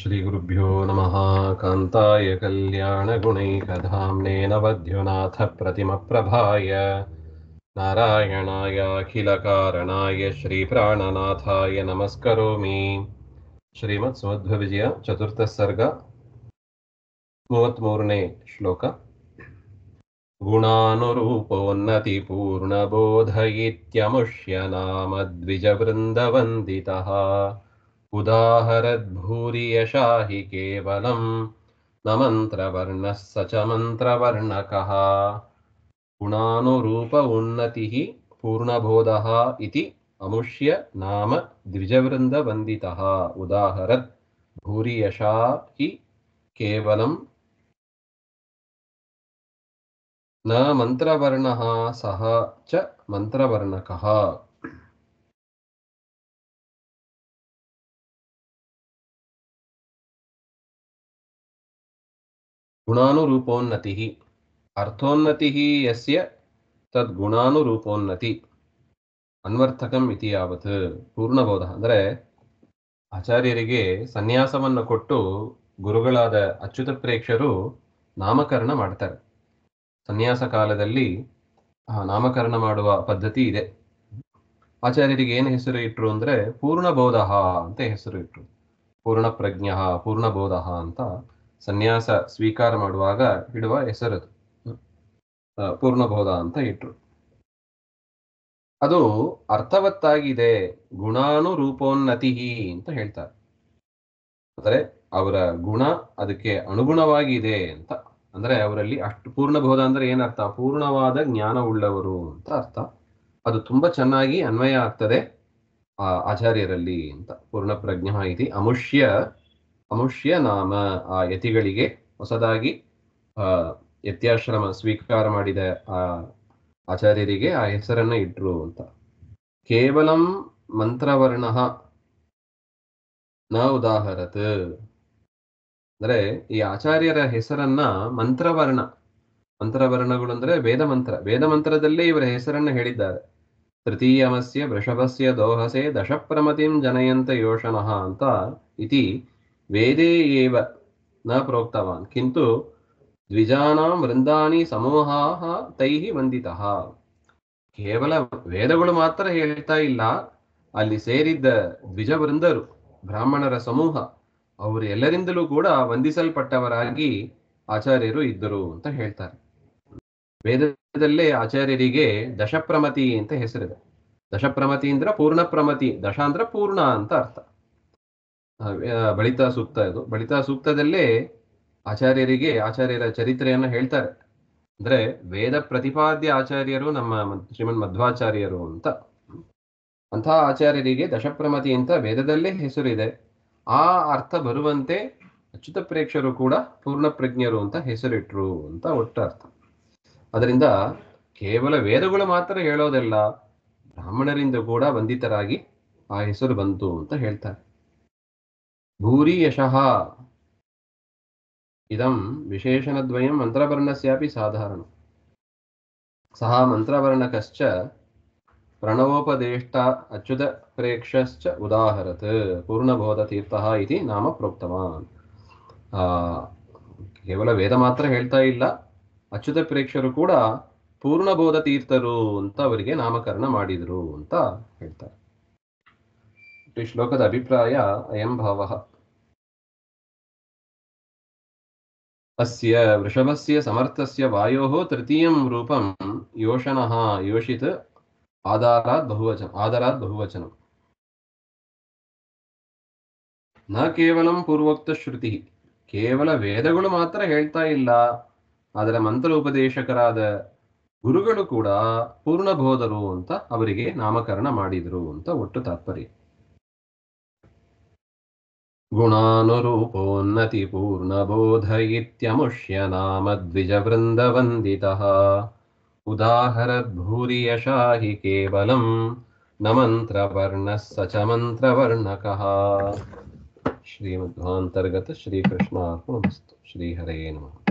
श्रीगुरुभ्यो नमः। कान्ताय कल्याणगुणैकधाम्ने नवद्युनाथप्रतिमप्रभाय नारायणाय अखिलकारणाय श्रीप्राणनाथाय नमस्करोमि। ಶ್ರೀಮತ್ಸುಮಧ್ವವಿಜಯ ಚತುರ್ಥ ಸರ್ಗ 33ನೇ ಶ್ಲೋಕ. ಗುಣಾನುರೂಪೋನ್ನತಿ ಪೂರ್ಣಬೋಧ ಇತ್ಯಮುಷ್ಯ ನಾಮ ದ್ವಿಜವೃಂದವಂದಿತಃ ಉದಾಹರದ್ಭೂರಿ ಯಶಾಹಿ ಕೇವಲಂ ನ ಮಂತ್ರವರ್ಣಃ ಸ ಚ ಮಂತ್ರವರ್ಣಕಃ. ಗುಣಾನುರೂಪ ಉನ್ನತಿಃ ಪೂರ್ಣಬೋಧಃ ಇತಿ ಅಮುಷ್ಯ ನಾಮ ದ್ವಿಜವೃಂದವಂದಿತಃ ಉದಾಹರತ್ ಭೂರಿ ಯಶಾಹಿ ಕೇವಲಂ ನ ಮಂತ್ರವರ್ಣಃ ಸಹ ಚ ಮಂತ್ರವರ್ಣಕಃ. ಗುಣಾನುರೂಪೋನ್ನತಿಃ ಅರ್ಥೋನ್ನತಿಃ ಯಸ್ಯ ತದ್ಗುಣಾನುರೂಪೋನ್ನತಿ ಅನ್ವರ್ಥಕಂ ಇತಿ ಯಾವತ್. ಪೂರ್ಣಬೋಧ ಅಂದರೆ ಆಚಾರ್ಯರಿಗೆ ಸನ್ಯಾಸವನ್ನು ಕೊಟ್ಟು ಗುರುಗಳಾದ ಅಚ್ಯುತ ಪ್ರೇಕ್ಷರು ನಾಮಕರಣ ಮಾಡ್ತಾರೆ. ಸನ್ಯಾಸ ಕಾಲದಲ್ಲಿ ನಾಮಕರಣ ಮಾಡುವ ಪದ್ಧತಿ ಇದೆ. ಆಚಾರ್ಯರಿಗೆ ಏನು ಹೆಸರು ಇಟ್ರು ಅಂದರೆ ಪೂರ್ಣಬೋಧ ಅಂತ ಹೆಸರು ಇಟ್ರು. ಪೂರ್ಣ ಪ್ರಜ್ಞ ಪೂರ್ಣಬೋಧ ಅಂತ ಸನ್ಯಾಸ ಸ್ವೀಕಾರ ಮಾಡುವಾಗ ಇಡುವ ಹೆಸರದು. ಪೂರ್ಣಬೋಧ ಅಂತ ಇಟ್ರು. ಅದು ಅರ್ಥವತ್ತಾಗಿದೆ. ಗುಣಾನುರೂಪೋನ್ನತಿ ಅಂತ ಹೇಳ್ತಾರೆ. ಅಂದರೆ ಅವರ ಗುಣ ಅದಕ್ಕೆ ಅನುಗುಣವಾಗಿದೆ ಅಂತ. ಅಂದ್ರೆ ಅವರಲ್ಲಿ ಅಷ್ಟು ಪೂರ್ಣಬೋಧ ಅಂದ್ರೆ ಏನರ್ಥ? ಪೂರ್ಣವಾದ ಜ್ಞಾನ ಉಳ್ಳವರು ಅಂತ ಅರ್ಥ. ಅದು ತುಂಬಾ ಚೆನ್ನಾಗಿ ಅನ್ವಯ ಆಗ್ತದೆ ಆ ಆಚಾರ್ಯರಲ್ಲಿ ಅಂತ. ಪೂರ್ಣ ಪ್ರಜ್ಞ ಇತಿ ಅಮುಷ್ಯ ನಾಮ. ಆ ಯತಿಗಳಿಗೆ ಹೊಸದಾಗಿ ಯತ್ಯಾಶ್ರಮ ಸ್ವೀಕಾರ ಮಾಡಿದ ಆ ಆಚಾರ್ಯರಿಗೆ ಆ ಹೆಸರನ್ನ ಇಟ್ರು ಅಂತ. ಕೇವಲಂ ಮಂತ್ರವರ್ಣ ನ ಉದಾಹರತ್ ಅಂದ್ರೆ ಈ ಆಚಾರ್ಯರ ಹೆಸರನ್ನ ಮಂತ್ರವರ್ಣಗಳು ಅಂದ್ರೆ ವೇದಮಂತ್ರದಲ್ಲೇ ಇವರ ಹೆಸರನ್ನ ಹೇಳಿದ್ದಾರೆ. ತೃತೀಯಮಸ್ಯ ವೃಷಭಸ್ಯ ದೋಹಸೆ ದಶಪ್ರಮತಿಂ ಜನಯಂತ ಯೋಷನಃ ಅಂತ ಇತಿ ವೇದೇ ಏವ ನ ಪ್ರೋಕ್ತವಾನ್ ಕಿಂತು ದ್ವಿಜಾನಾಂ ವೃಂದಾನಿ ಸಮೂಹಾಃ ತೈಃ ವಂದಿತಃ. ಕೇವಲ ವೇದಗಳು ಮಾತ್ರ ಹೇಳ್ತಾ ಇಲ್ಲ, ಅಲ್ಲಿ ಸೇರಿದ್ದ ದ್ವಿಜವೃಂದರು ಬ್ರಾಹ್ಮಣರ ಸಮೂಹ ಅವರು ಎಲ್ಲರಿಂದಲೂ ಕೂಡ ವಂದಿಸಲ್ಪಟ್ಟವರಾಗಿ ಆಚಾರ್ಯರು ಇದ್ದರು ಅಂತ ಹೇಳ್ತಾರೆ. ವೇದದಲ್ಲೇ ಆಚಾರ್ಯರಿಗೆ ದಶಪ್ರಮತಿ ಅಂತ ಹೆಸರಿದೆ. ದಶಪ್ರಮತಿ ಅಂದ್ರೆ ಪೂರ್ಣ ಪ್ರಮತಿ. ದಶ ಅಂದ್ರೆ ಪೂರ್ಣ ಅಂತ ಅರ್ಥ. ಬಳಿತಾ ಸೂಕ್ತ ಇದು. ಬಳಿತಾ ಸೂಕ್ತದಲ್ಲೇ ಆಚಾರ್ಯರ ಚರಿತ್ರೆಯನ್ನು ಹೇಳ್ತಾರೆ. ಅಂದ್ರೆ ವೇದ ಪ್ರತಿಪಾದ್ಯ ಆಚಾರ್ಯರು ನಮ್ಮ ಶ್ರೀಮನ್ ಮಧ್ವಾಚಾರ್ಯರು ಅಂತ. ಅಂತಹ ಆಚಾರ್ಯರಿಗೆ ದಶಪ್ರಮತಿ ಅಂತ ವೇದದಲ್ಲೇ ಹೆಸರಿದೆ. ಆ ಅರ್ಥ ಬರುವಂತೆ ಅಚ್ಯುತ ಪ್ರೇಕ್ಷರು ಕೂಡ ಪೂರ್ಣ ಪ್ರಜ್ಞರು ಅಂತ ಹೆಸರಿಟ್ರು ಅಂತ ಒಟ್ಟು ಅರ್ಥ. ಅದರಿಂದ ಕೇವಲ ವೇದಗಳು ಮಾತ್ರ ಹೇಳೋದಲ್ಲ, ಬ್ರಾಹ್ಮಣರಿಂದ ಕೂಡ ವಂದಿತರಾಗಿ ಆ ಹೆಸರು ಬಂತು ಅಂತ ಹೇಳ್ತಾರೆ. ಭೂರಿ ಯಶಃ ಇದಂ ವಿಶೇಷಣದ್ವಯಂ ಮಂತ್ರವರ್ಣಸ್ಯಾಪಿ ಸಾಧಾರಣ. ಸಹ ಮಂತ್ರವರ್ಣಕಶ್ಚ ಪ್ರಣವೋಪದೇಷ್ಟ ಅಚ್ಯುತ ಪ್ರೇಕ್ಷಶ್ಚ ಉದಾಹರತ್ ಪೂರ್ಣಬೋಧ ತೀರ್ಥಃ ಇತಿ ನಾಮ ಪ್ರೋಕ್ತವಾನ್. ಕೇವಲ ವೇದ ಮಾತ್ರ ಹೇಳ್ತಾ ಇಲ್ಲ, ಅಚ್ಯುತ ಪ್ರೇಕ್ಷರು ಕೂಡ ಪೂರ್ಣಬೋಧ ತೀರ್ಥರು ಅಂತ ಅವರಿಗೆ ನಾಮಕರಣ ಮಾಡಿದರು ಅಂತ ಹೇಳ್ತಾರೆ. ಈ ಶ್ಲೋಕದ ಅಭಿಪ್ರಾಯ ಅಯಂ ಭಾವಃ. ಅಸ್ಯ ವೃಷಭಸ್ಯ ಸಮರ್ಥಸ್ಯ ವಾಯೋಃ ತೃತೀಯಂ ರೂಪಂ ಯೋಷನಃ ಯೋಷಿತ್ ಆಧಾರಾತ್ ಬಹುವಚನಂ ನ ಕೇವಲಂ ಪೂರ್ವೋಕ್ತ ಶ್ರುತಿ. ಕೇವಲ ವೇದಗಳು ಮಾತ್ರ ಹೇಳ್ತಾ ಇಲ್ಲ, ಅದರ ಮಂತ್ರ ಉಪದೇಶಕರಾದ ಗುರುಗಳು ಕೂಡ ಪೂರ್ಣಬೋಧರು ಅಂತ ಅವರಿಗೆ ನಾಮಕರಣ ಮಾಡಿದರು ಅಂತ ಒಟ್ಟು ತಾತ್ಪರ್ಯ. ಗುಣಾನುರೂಪೋನ್ನತಿ ಪೂರ್ಣಬೋಧ ಇತ್ಯಮುಷ್ಯ ನಾಮ ದ್ವಿಜವೃಂದವಂದಿತಃ ಉದಾಹರದ್ಭೂರಿ ಯಶಾಹಿ ಕೇವಲಂ ನ ಮಂತ್ರವರ್ಣಃ ಸ ಚ ಮಂತ್ರವರ್ಣಕಃ. ಶ್ರೀಮಧ್ವಾಂತರ್ಗತ ಶ್ರೀಕೃಷ್ಣಾರ್ಪಣಮಸ್ತು. ಶ್ರೀಹರೇ ನಮಃ.